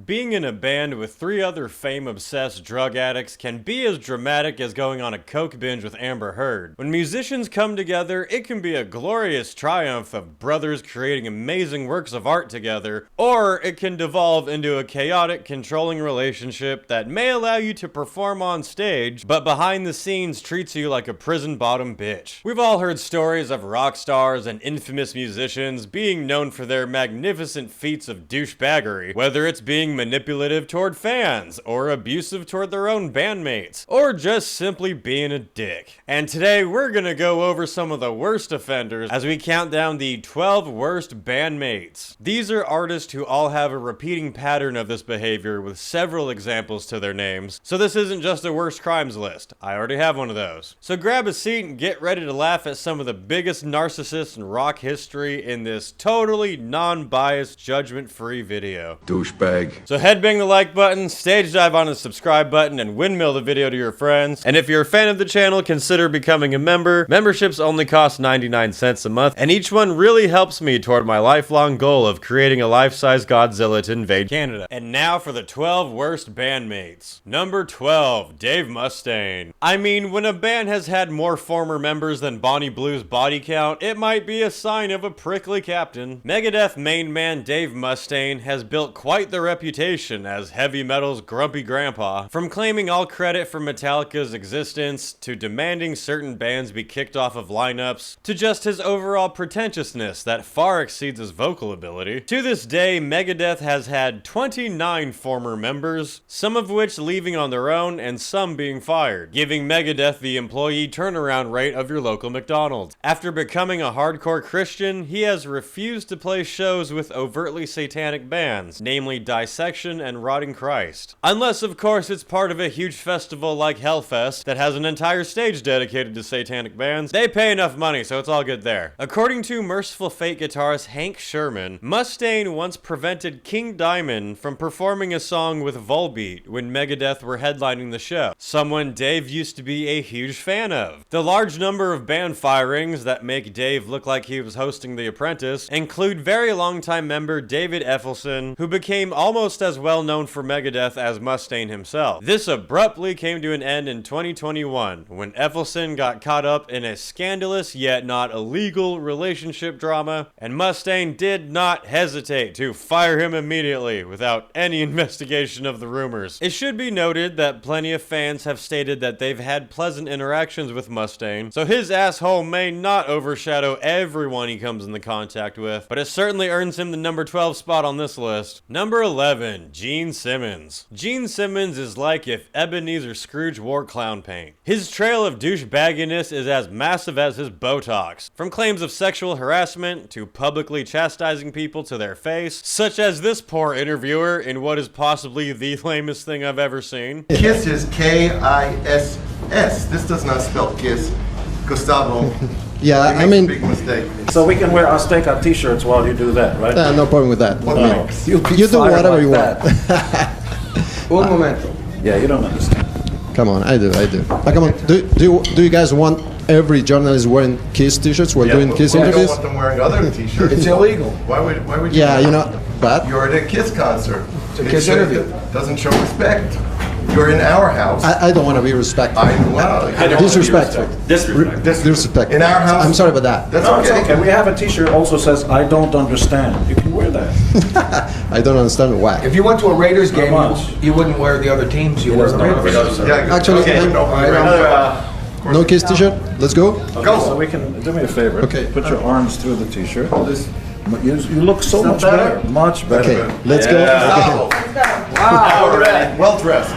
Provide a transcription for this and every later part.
being in a band with 3 other fame-obsessed drug addicts can be as dramatic as going on a coke binge with Amber Heard. When musicians come together, it can be a glorious triumph of brothers creating amazing works of art together, or it can devolve into a chaotic, controlling relationship that may allow you to perform on stage, but behind the scenes treats you like a prison-bottom bitch. We've all heard stories of rock stars and infamous musicians being known for their magnificent feats of douchebaggery, whether it's being manipulative toward fans, or abusive toward their own bandmates, or just simply being a dick. And today we're gonna go over some of the worst offenders as we count down the 12 worst bandmates. These are artists who all have a repeating pattern of this behavior with several examples to their names, so this isn't just a worst crimes list. I already have one of those. So grab a seat and get ready to laugh at some of the biggest narcissists in rock history in this totally non-biased, judgment-free video. Douchebag. So headbang the like button, stage dive on the subscribe button, and windmill the video to your friends. And if you're a fan of the channel, consider becoming a member. Memberships only cost 99 cents a month, and each one really helps me toward my lifelong goal of creating a life-size Godzilla to invade Canada. And now for the 12 worst bandmates. Number 12, Dave Mustaine. I mean, when a band has had more former members than Bonnie Blue's body count, it might be a sign of a prickly captain. Megadeth main man Dave Mustaine has built quite the reputation as heavy metal's grumpy grandpa, from claiming all credit for Metallica's existence, to demanding certain bands be kicked off of lineups, to just his overall pretentiousness that far exceeds his vocal ability. To this day, Megadeth has had 29 former members, some of which leaving on their own and some being fired, giving Megadeth the employee turnaround rate of your local McDonald's. After becoming a hardcore Christian, he has refused to play shows with overtly satanic bands, namely Dissection and Rotting Christ. Unless, of course, it's part of a huge festival like Hellfest that has an entire stage dedicated to satanic bands. They pay enough money, so it's all good there. According to Merciful Fate guitarist Hank Sherman, Mustaine once prevented King Diamond from performing a song with Volbeat when Megadeth were headlining the show, someone Dave used to be a huge fan of. The large number of band firings that make Dave look like he was hosting The Apprentice include very long-time member David Effelson, who became almost as well known for Megadeth as Mustaine himself. This abruptly came to an end in 2021 when Effelson got caught up in a scandalous yet not illegal relationship drama, and Mustaine did not hesitate to fire him immediately without any investigation of the rumors. It should be noted that plenty of fans have stated that they've had pleasant interactions with Mustaine, so his asshole may not overshadow everyone he comes into contact with, but it certainly earns him the number 12 spot on this list. Number 11, Gene Simmons. Gene Simmons is like if Ebenezer Scrooge wore clown paint. His trail of douchebagginess is as massive as his Botox, from claims of sexual harassment to publicly chastising people to their face, such as this poor interviewer in what is possibly the lamest thing I've ever seen. Kiss is K-I-S-S. This does not spell kiss. Gustavo. Yeah, I mean, big mistake. So we can wear our stake on t-shirts while you do that, right? no problem with that. What makes? You do whatever you want. Un momento. Yeah, you don't understand. Come on, I do. Come on, do you guys want every journalist wearing Kiss t-shirts while doing Kiss I don't interviews? want them wearing other t-shirts. It's illegal. Why would you? Yeah, you know, but You're at a Kiss concert. It's a Kiss interview. Doesn't show respect. You're in our house. I don't want to be respectful. Disrespectful. Disrespectful. In our house. I'm sorry about that. That's No, it's okay. okay. We have a t-shirt also says, I don't understand. You can wear that. I don't understand why. If you went to a Raiders game, much. you wouldn't wear the other teams. You wear the Raiders. Yeah, Actually, okay, no Kiss t-shirt. Let's go. Go. So we can, do me a favor. Okay. Put your arms through the t-shirt. You look so much better? better. Much better. Okay, let's go. Wow. Well dressed.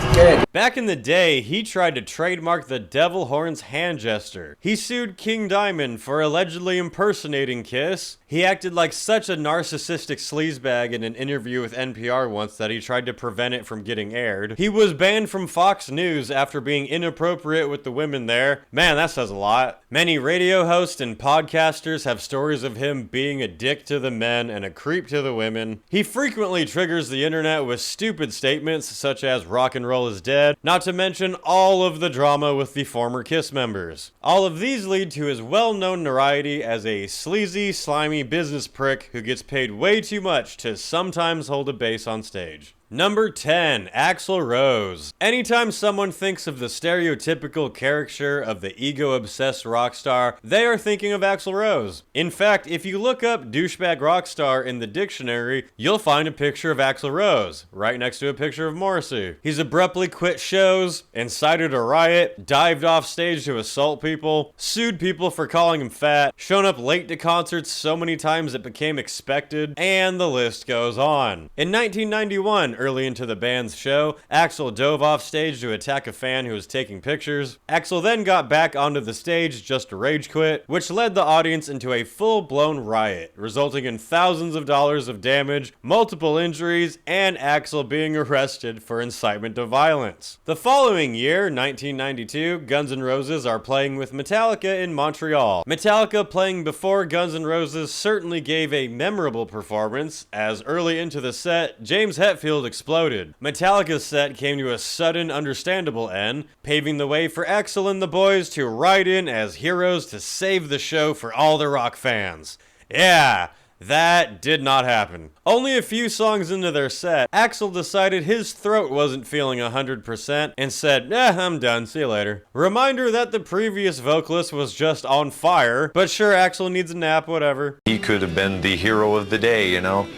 Back in the day, he tried to trademark the devil horns hand gesture. He sued King Diamond for allegedly impersonating Kiss. He acted like such a narcissistic sleazebag in an interview with NPR once that he tried to prevent it from getting aired. He was banned from Fox News after being inappropriate with the women there. Man, that says a lot. Many radio hosts and podcasters have stories of him being a dick to the men and a creep to the women. He frequently triggers the internet with stupid statements such as rock and roll is dead, not to mention all of the drama with the former Kiss members. All of these lead to his well-known notoriety as a sleazy, slimy business prick who gets paid way too much to sometimes hold a bass on stage. Number 10, Axel Rose. Anytime someone thinks of the stereotypical caricature of the ego-obsessed rock star, they are thinking of Axel Rose. In fact, if you look up douchebag rock star in the dictionary, you'll find a picture of Axl Rose, right next to a picture of Morrissey. He's abruptly quit shows, incited a riot, dived off stage to assault people, sued people for calling him fat, shown up late to concerts so many times it became expected, and the list goes on. In 1991, early into the band's show, Axl dove off stage to attack a fan who was taking pictures. Axl then got back onto the stage just to rage quit, which led the audience into a full-blown riot, resulting in thousands of dollars of damage, multiple injuries, and Axl being arrested for incitement to violence. The following year, 1992, Guns N' Roses are playing with Metallica in Montreal. Metallica playing before Guns N' Roses certainly gave a memorable performance, as early into the set, James Hetfield exploded. Metallica's set came to a sudden, understandable end, paving the way for Axl and the boys to ride in as heroes to save the show for all the rock fans. Yeah, that did not happen. Only a few songs into their set, Axl decided his throat wasn't feeling 100% and said, I'm done, see you later. Reminder that the previous vocalist was just on fire, but sure, Axl needs a nap, whatever. He could have been the hero of the day, you know.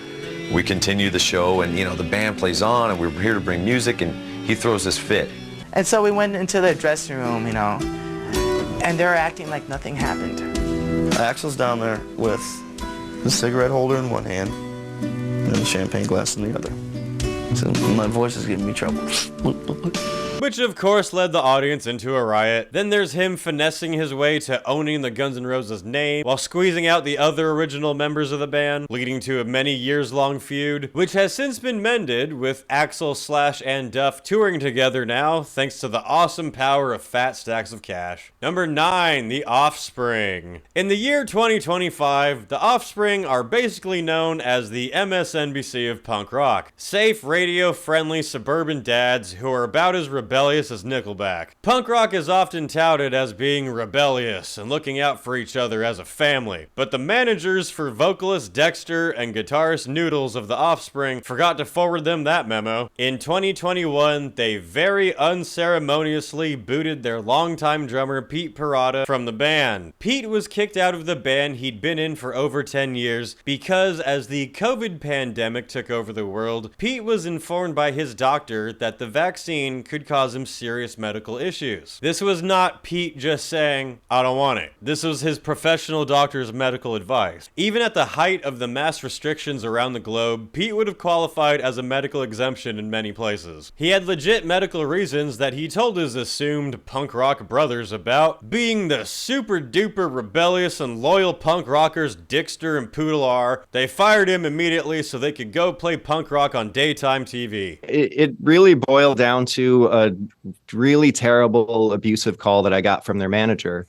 We continue the show and, you know, the band plays on and we're here to bring music and he throws this fit. And so we went into the dressing room, you know, and they're acting like nothing happened. Axel's down there with the cigarette holder in one hand and the champagne glass in the other. So my voice is giving me trouble. Which of course led the audience into a riot. Then there's him finessing his way to owning the Guns N' Roses name while squeezing out the other original members of the band, leading to a many years-long feud, which has since been mended with Axl, Slash, and Duff touring together now thanks to the awesome power of fat stacks of cash. Number 9, The Offspring. In the year 2025, The Offspring are basically known as the MSNBC of punk rock. Safe, radio-friendly suburban dads who are about as rebellious as Nickelback. Punk rock is often touted as being rebellious and looking out for each other as a family, but the managers for vocalist Dexter and guitarist Noodles of The Offspring forgot to forward them that memo. In 2021, they very unceremoniously booted their longtime drummer Pete Parada from the band. Pete was kicked out of the band he'd been in for over 10 years because as the COVID pandemic took over the world, Pete was informed by his doctor that the vaccine could cause him serious medical issues. This was not Pete just saying, I don't want it. This was his professional doctor's medical advice. Even at the height of the mass restrictions around the globe, Pete would have qualified as a medical exemption in many places. He had legit medical reasons that he told his assumed punk rock brothers about, being the super duper rebellious and loyal punk rockers Dexter and Poodle are. They fired him immediately so they could go play punk rock on daytime TV. It really boiled down to a really terrible abusive call that I got from their manager,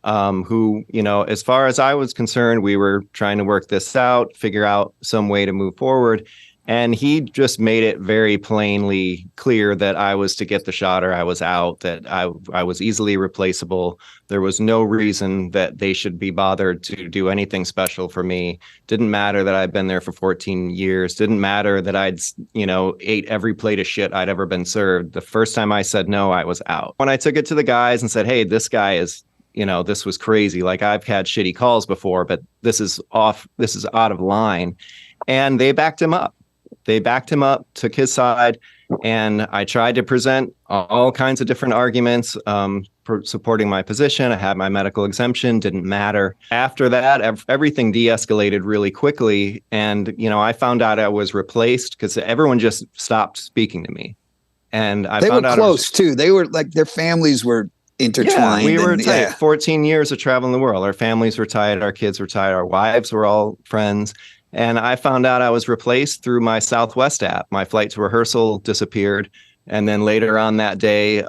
who, you know, as far as I was concerned, we were trying to work this out, figure out some way to move forward. And he just made it very plainly clear that I was to get the shot or I was out, that I was easily replaceable. There was no reason that they should be bothered to do anything special for me. Didn't matter that I'd been there for 14 years. Didn't matter that I'd, you know, ate every plate of shit I'd ever been served. The first time I said no, I was out. When I took it to the guys and said, hey, this guy is, you know, this was crazy. Like I've had shitty calls before, but this is out of line. And they backed him up. Took his side, and I tried to present all kinds of different arguments supporting my position. I had my medical exemption, didn't matter. After that, everything de-escalated really quickly, and you know, I found out I was replaced because everyone just stopped speaking to me. And they were close too. They were like their families were intertwined. Yeah, we were tight. 14 years of traveling the world. Our families were tight. Our kids were tight. Our wives were all friends. And I found out I was replaced through my Southwest app. My flight to rehearsal disappeared. And then later on that day,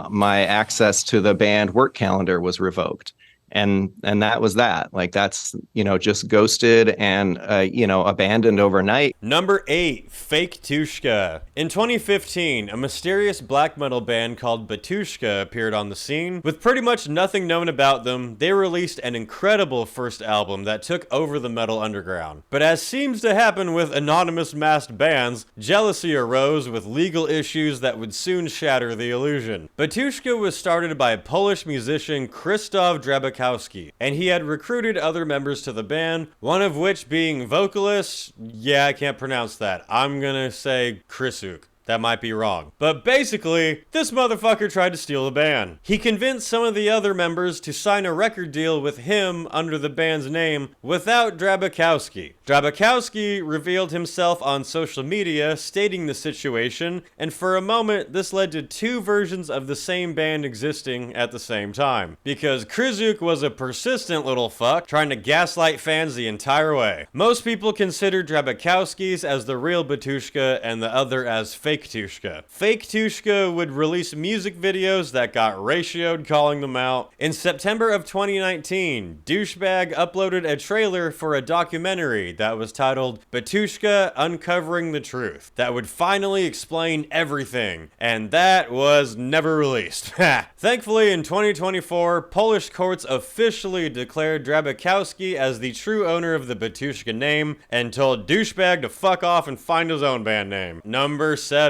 my access to the band work calendar was revoked. and that was that. Like, that's, you know, just ghosted and you know, abandoned overnight. Number 8, Fake Tushka. In 2015, a mysterious black metal band called Tushka appeared on the scene. With pretty much nothing known about them, they released an incredible first album that took over the metal underground. But as seems to happen with anonymous masked bands, jealousy arose with legal issues that would soon shatter the illusion. Tushka was started by Polish musician Krzysztof Drabakowski, and he had recruited other members to the band, one of which being vocalist, yeah, I can't pronounce that. I'm gonna say Krzysztof. That might be wrong. But basically, this motherfucker tried to steal the band. He convinced some of the other members to sign a record deal with him under the band's name without Drabakowski. Drabakowski revealed himself on social media stating the situation, and for a moment this led to 2 versions of the same band existing at the same time. Because Krzysztof was a persistent little fuck trying to gaslight fans the entire way. Most people consider Drabakowski's as the real Tushka and the other as Fake Tushka. Fake Tushka would release music videos that got ratioed, calling them out. In September of 2019, Douchebag uploaded a trailer for a documentary that was titled Tushka Uncovering the Truth that would finally explain everything, and that was never released. Thankfully, in 2024, Polish courts officially declared Drabakowski as the true owner of the Tushka name and told Douchebag to fuck off and find his own band name. Number 7.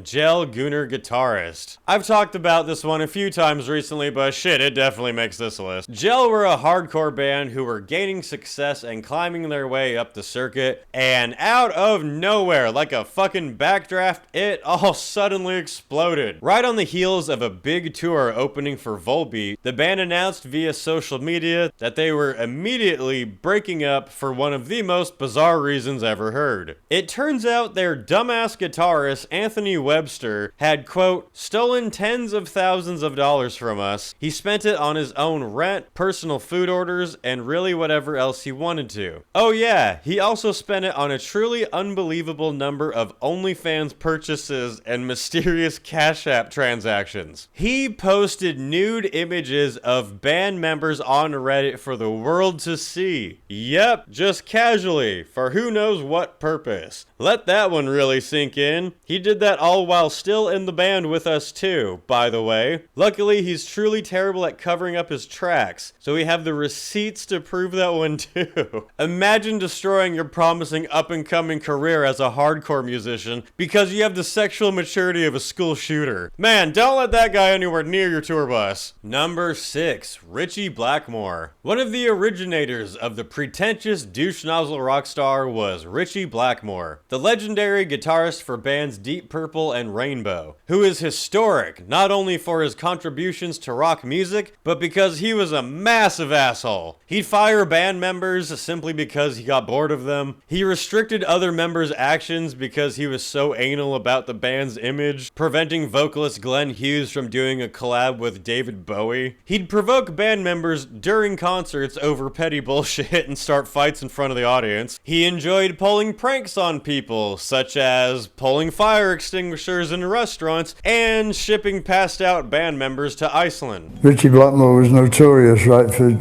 Gel Gunnar guitarist. I've talked about this one a few times recently, but shit, it definitely makes this list. Gel were a hardcore band who were gaining success and climbing their way up the circuit, and out of nowhere, like a fucking backdraft, it all suddenly exploded. Right on the heels of a big tour opening for Volbeat, the band announced via social media that they were immediately breaking up for one of the most bizarre reasons ever heard. It turns out their dumbass guitarist Anthony Webster had, quote, stolen tens of thousands of dollars from us. He spent it on his own rent, personal food orders, and really whatever else he wanted to. Oh yeah, he also spent it on a truly unbelievable number of OnlyFans purchases and mysterious Cash App transactions. He posted nude images of band members on Reddit for the world to see. Yep, just casually, for who knows what purpose. Let that one really sink in. He did that all while still in the band with us too, by the way. Luckily, he's truly terrible at covering up his tracks, so we have the receipts to prove that one too. Imagine destroying your promising up-and-coming career as a hardcore musician because you have the sexual maturity of a school shooter. Man, don't let that guy anywhere near your tour bus. Number 6, Richie Blackmore. One of the originators of the pretentious douche nozzle rock star was Richie Blackmore, the legendary guitarist for bands Deep Purple and Rainbow, who is historic not only for his contributions to rock music, but because he was a massive asshole. He'd fire band members simply because he got bored of them. He restricted other members' actions because he was so anal about the band's image, preventing vocalist Glenn Hughes from doing a collab with David Bowie. He'd provoke band members during concerts over petty bullshit and start fights in front of the audience. He enjoyed pulling pranks on people, such as pulling fire extinguishers in restaurants and shipping passed out band members to Iceland. Richie Blackmore was notorious, right, for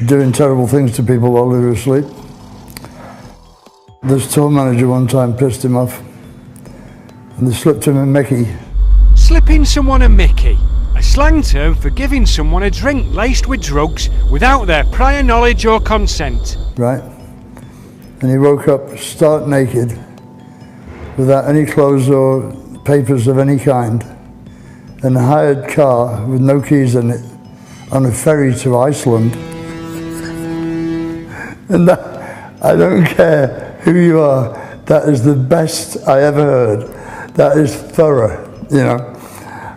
doing terrible things to people while they were asleep. This tour manager one time pissed him off and they slipped him a Mickey. Slipping someone a Mickey, a slang term for giving someone a drink laced with drugs without their prior knowledge or consent. Right? And he woke up stark naked, without any clothes or papers of any kind, in a hired car with no keys in it, on a ferry to Iceland. And that, I don't care who you are, that is the best I ever heard. That is thorough, you know.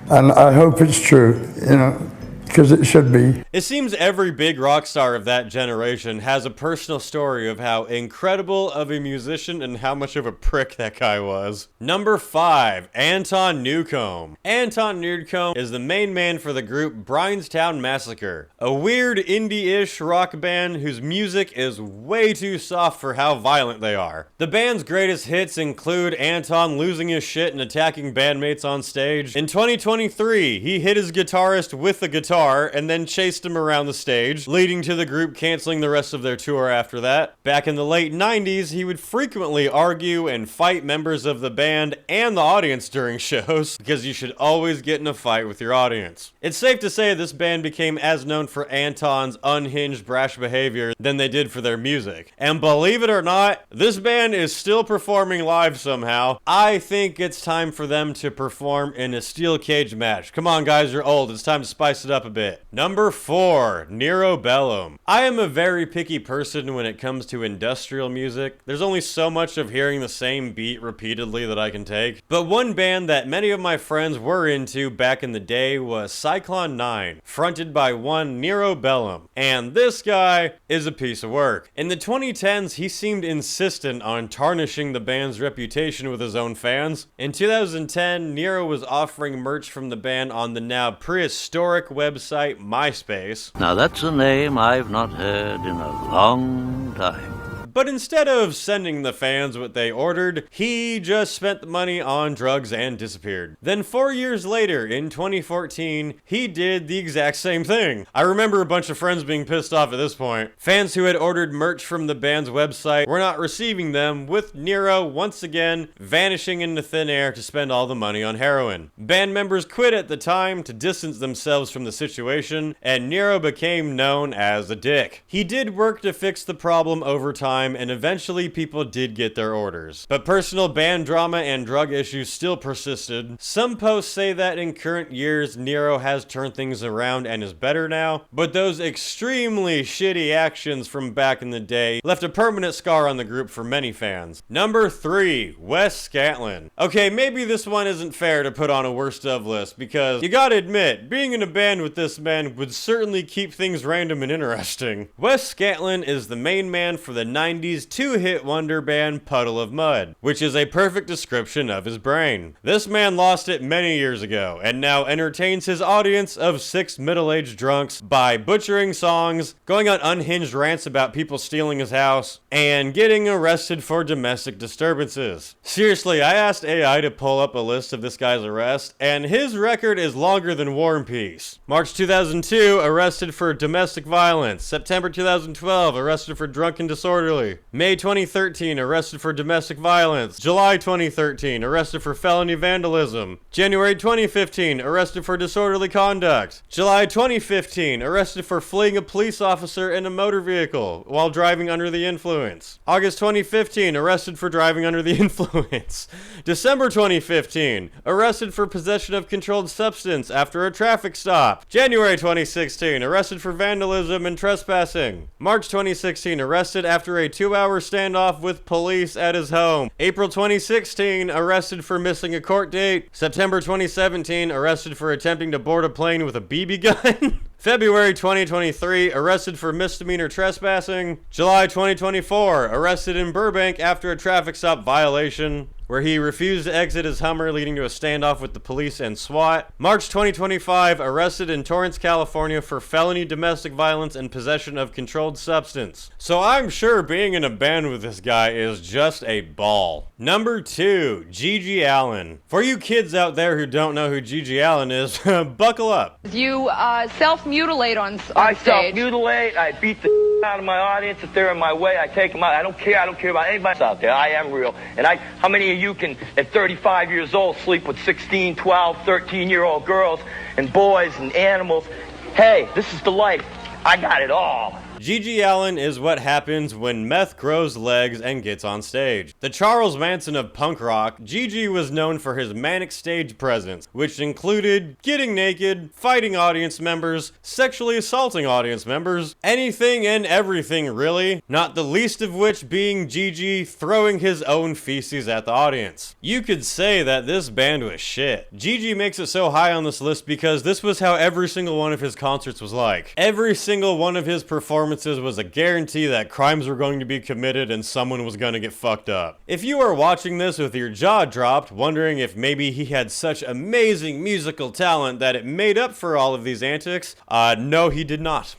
And I hope it's true, you know, because it should be. It seems every big rock star of that generation has a personal story of how incredible of a musician and how much of a prick that guy was. Number 5, Anton Newome. Anton Newome is the main man for the group Bryanstown Massacre, a weird indie-ish rock band whose music is way too soft for how violent they are. The band's greatest hits include Anton losing his shit and attacking bandmates on stage. In 2023, he hit his guitarist with a guitar car and then chased him around the stage, leading to the group canceling the rest of their tour after that. Back in the late 90s, he would frequently argue and fight members of the band and the audience during shows, because you should always get in a fight with your audience. It's safe to say this band became as known for Anton's unhinged, brash behavior than they did for their music. And believe it or not, this band is still performing live somehow. I think it's time for them to perform in a steel cage match. Come on guys, you're old. It's time to spice it up a bit. Number 4, Nero Bellum. I am a very picky person when it comes to industrial music. There's only so much of hearing the same beat repeatedly that I can take. But one band that many of my friends were into back in the day was Cyclone 9, fronted by one Nero Bellum. And this guy is a piece of work. In the 2010s, he seemed insistent on tarnishing the band's reputation with his own fans. In 2010, Nero was offering merch from the band on the now prehistoric website MySpace. Now that's a name I've not heard in a long time. But instead of sending the fans what they ordered, he just spent the money on drugs and disappeared. Then 4 years later, in 2014, he did the exact same thing. I remember a bunch of friends being pissed off at this point. Fans who had ordered merch from the band's website were not receiving them, with Nero once again vanishing into thin air to spend all the money on heroin. Band members quit at the time to distance themselves from the situation, and Nero became known as a dick. He did work to fix the problem over time, and eventually people did get their orders. But personal band drama and drug issues still persisted. Some posts say that in current years, Nero has turned things around and is better now, but those extremely shitty actions from back in the day left a permanent scar on the group for many fans. Number 3, Wes Scantland. Okay, maybe this one isn't fair to put on a worst of list, because you gotta admit, being in a band with this man would certainly keep things random and interesting. Wes Scantland is the main man for the 90s two-hit wonder band Puddle of Mudd, which is a perfect description of his brain. This man lost it many years ago, and now entertains his audience of 6 middle-aged drunks by butchering songs, going on unhinged rants about people stealing his house, and getting arrested for domestic disturbances. Seriously, I asked AI to pull up a list of this guy's arrests, and his record is longer than War and Peace. March 2002, arrested for domestic violence. September 2012, arrested for drunken disorderly. May 2013, arrested for domestic violence. July 2013, arrested for felony vandalism. January 2015, arrested for disorderly conduct. July 2015, arrested for fleeing a police officer in a motor vehicle while driving under the influence. August 2015, arrested for driving under the influence. December 2015, arrested for possession of controlled substance after a traffic stop. January 2016, arrested for vandalism and trespassing. March 2016, arrested after a 2-hour standoff with police at his home. April 2016, arrested for missing a court date. September 2017, arrested for attempting to board a plane with a BB gun. February 2023, arrested for misdemeanor trespassing. July 2024, arrested in Burbank after a traffic stop violation, where he refused to exit his Hummer, leading to a standoff with the police and SWAT. March 2025, arrested in Torrance, California for felony domestic violence and possession of controlled substance. So I'm sure being in a band with this guy is just a ball. Number 2, Gigi Allen. For you kids out there who don't know who Gigi Allen is, buckle up. You self-mutilate on stage. I self-mutilate, I beat the out of my audience. If they're in my way, I take them out. I don't care about anybody out there. I am real. And how many of you can, at 35 years old, sleep with 16, 12, 13-year-old girls and boys and animals? Hey, this is the life. I got it all. Gigi Allen is what happens when meth grows legs and gets on stage. The Charles Manson of punk rock, Gigi was known for his manic stage presence, which included getting naked, fighting audience members, sexually assaulting audience members, anything and everything really, not the least of which being Gigi throwing his own feces at the audience. You could say that this band was shit. Gigi makes it so high on this list because this was how every single one of his concerts was like. Every single one of his performances was a guarantee that crimes were going to be committed and someone was going to get fucked up. If you are watching this with your jaw dropped, wondering if maybe he had such amazing musical talent that it made up for all of these antics, no, he did not.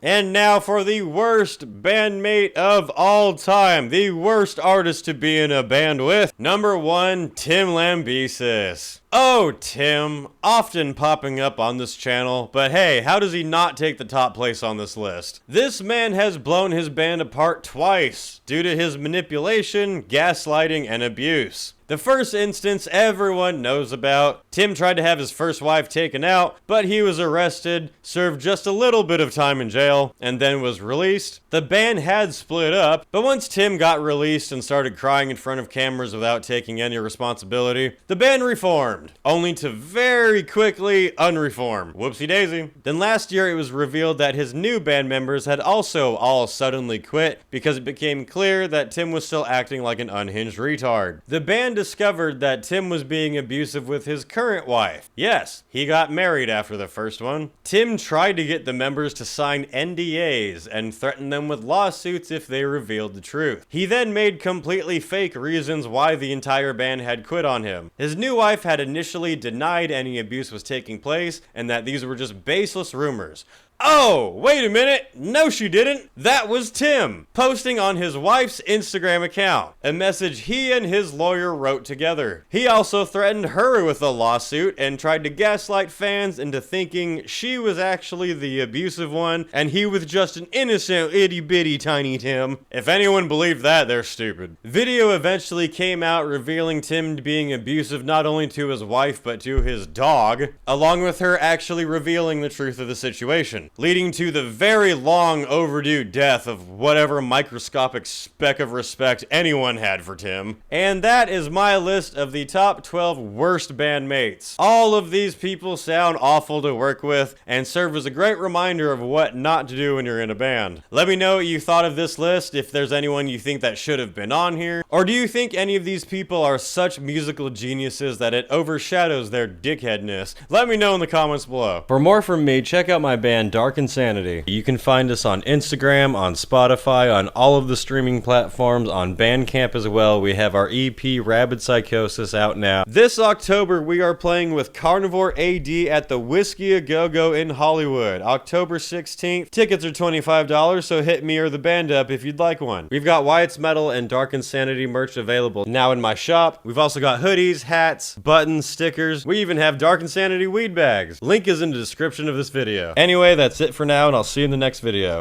And now for the worst bandmate of all time, the worst artist to be in a band with. Number 1, Tim Lambesis. Oh, Tim, often popping up on this channel, but hey, how does he not take the top place on this list? This man has blown his band apart twice due to his manipulation, gaslighting, and abuse. The first instance everyone knows about. Tim tried to have his first wife taken out, but he was arrested, served just a little bit of time in jail, and then was released. The band had split up, but once Tim got released and started crying in front of cameras without taking any responsibility, the band reformed, only to very quickly unreform. Whoopsie daisy. Then last year it was revealed that his new band members had also all suddenly quit because it became clear that Tim was still acting like an unhinged retard. The band discovered that Tim was being abusive with his current wife. Yes, he got married after the first one. Tim tried to get the members to sign NDAs and threatened them with lawsuits if they revealed the truth. He then made completely fake reasons why the entire band had quit on him. His new wife had initially denied any abuse was taking place and that these were just baseless rumors. Oh, wait a minute. No, she didn't. That was Tim, posting on his wife's Instagram account, a message he and his lawyer wrote together. He also threatened her with a lawsuit and tried to gaslight fans into thinking she was actually the abusive one and he was just an innocent itty bitty tiny Tim. If anyone believed that, they're stupid. Video eventually came out revealing Tim being abusive not only to his wife but to his dog, along with her actually revealing the truth of the situation, leading to the very long overdue death of whatever microscopic speck of respect anyone had for Tim. And that is my list of the top 12 worst bandmates. All of these people sound awful to work with and serve as a great reminder of what not to do when you're in a band. Let me know what you thought of this list, if there's anyone you think that should have been on here, or do you think any of these people are such musical geniuses that it overshadows their dickheadness? Let me know in the comments below. For more from me, check out my band Dark Insanity. You can find us on Instagram, on Spotify, on all of the streaming platforms, on Bandcamp as well. We have our EP Rabid Psychosis out now. This October we are playing with Carnivore AD at the Whiskey A Go Go in Hollywood, October 16th. Tickets are $25, so hit me or the band up if you'd like one. We've got Wyatt's Metal and Dark Insanity merch available now in my shop. We've also got hoodies, hats, buttons, stickers. We even have Dark Insanity weed bags. Link is in the description of this video. Anyway, that's it for now, and I'll see you in the next video.